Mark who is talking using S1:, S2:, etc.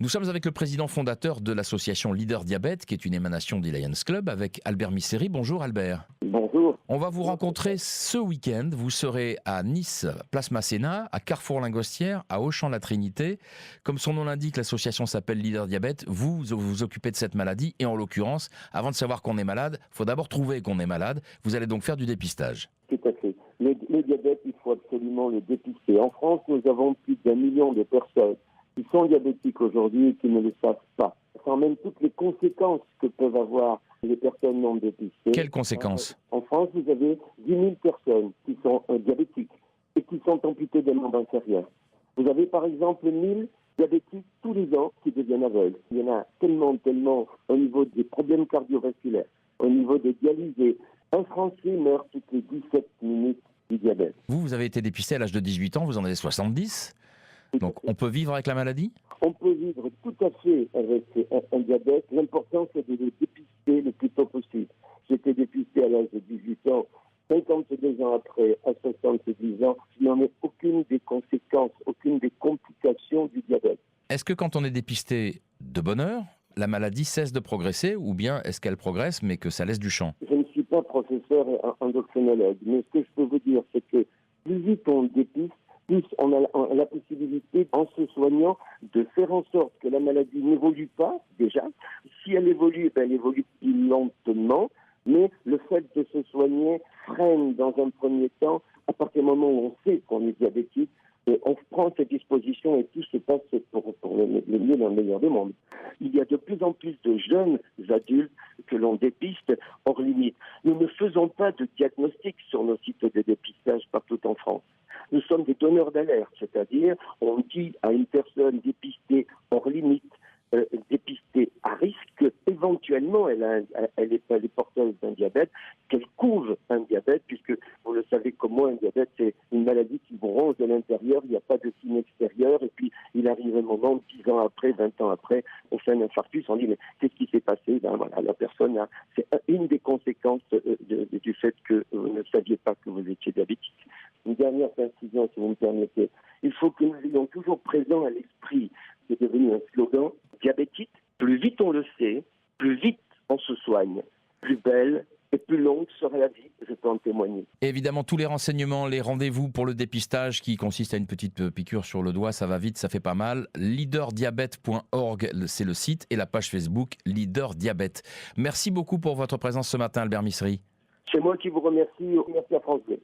S1: Nous sommes avec le président fondateur de l'association Leader Diabète, qui est une émanation des Lions Club, avec Albert Misseri. Bonjour Albert.
S2: Bonjour.
S1: On va vous rencontrer ce week-end. Vous serez à Nice, place Masséna, à Carrefour-Lingostière, à Auchan-la-Trinité. Comme son nom l'indique, l'association s'appelle Leader Diabète. Vous vous occupez de cette maladie et en l'occurrence, avant de savoir qu'on est malade, il faut d'abord trouver qu'on est malade. Vous allez donc faire du dépistage.
S2: Tout à fait. Le diabète, il faut absolument le dépister. En France, nous avons plus d'1 million de personnes qui sont diabétiques aujourd'hui et qui ne le savent pas. Ça emmène toutes les conséquences que peuvent avoir les personnes non dépistées.
S1: Quelles conséquences ?
S2: En France, vous avez 10 000 personnes qui sont diabétiques et qui sont amputées des membres inférieurs. Vous avez par exemple 1000 diabétiques tous les ans qui deviennent aveugles. Il y en a tellement au niveau des problèmes cardiovasculaires, au niveau des dialysés. Un Français meurt toutes les 17 minutes du diabète.
S1: Vous avez été dépisté à l'âge de 18 ans, vous en avez 70. Donc on peut vivre avec la maladie ?
S2: On peut vivre tout à fait avec un diabète. L'important, c'est de le dépister le plus tôt possible. J'étais dépisté à l'âge de 18 ans. 52 ans après, à 70 ans, je n'en ai aucune des conséquences, aucune des complications du diabète.
S1: Est-ce que quand on est dépisté de bonne heure, la maladie cesse de progresser ou bien est-ce qu'elle progresse mais que ça laisse du champ ?
S2: Je ne suis pas professeur et endocrinologue, mais ce que je peux vous dire, c'est que plus vite on dépiste, plus on a la possibilité, en se soignant, de faire en sorte que la maladie n'évolue pas, déjà. Si elle évolue, elle évolue plus lentement, mais le fait de se soigner freine dans un premier temps, à partir du moment où on sait qu'on est diabétique, on prend ses dispositions et tout se passe pour le mieux dans le meilleur des mondes. Il y a de plus en plus de jeunes adultes que l'on dépiste hors limite. Nous ne faisons pas de diagnostic sur nos sites de dépistage partout en France. Nous sommes des donneurs d'alerte, c'est-à-dire on dit à une personne dépistée hors limite, dépistée à risque, éventuellement elle est porteuse d'un diabète, qu'elle couvre un diabète, puisque vous le savez comme moi, un diabète c'est une maladie qui vous ronge de l'intérieur, il n'y a pas de signe extérieur, et puis il arrive un moment, 10 ans après, 20 ans après, on fait un infarctus, on dit mais qu'est-ce qui s'est passé ? Ben voilà, la personne c'est une des conséquences du fait que vous ne saviez pas que vous étiez diabétique. Une dernière précision, si vous me permettez. Il faut que nous ayons toujours présent à l'esprit, c'est devenu un slogan, diabétique, plus vite on le sait, plus vite on se soigne, plus belle et plus longue sera la vie, je peux en témoigner.
S1: Et évidemment, tous les renseignements, les rendez-vous pour le dépistage qui consiste à une petite piqûre sur le doigt, ça va vite, ça fait pas mal. Leaderdiabète.org, c'est le site, et la page Facebook Leader Diabète. Merci beaucoup pour votre présence ce matin, Albert Misseri.
S2: C'est moi qui vous remercie. Merci à France Bleu.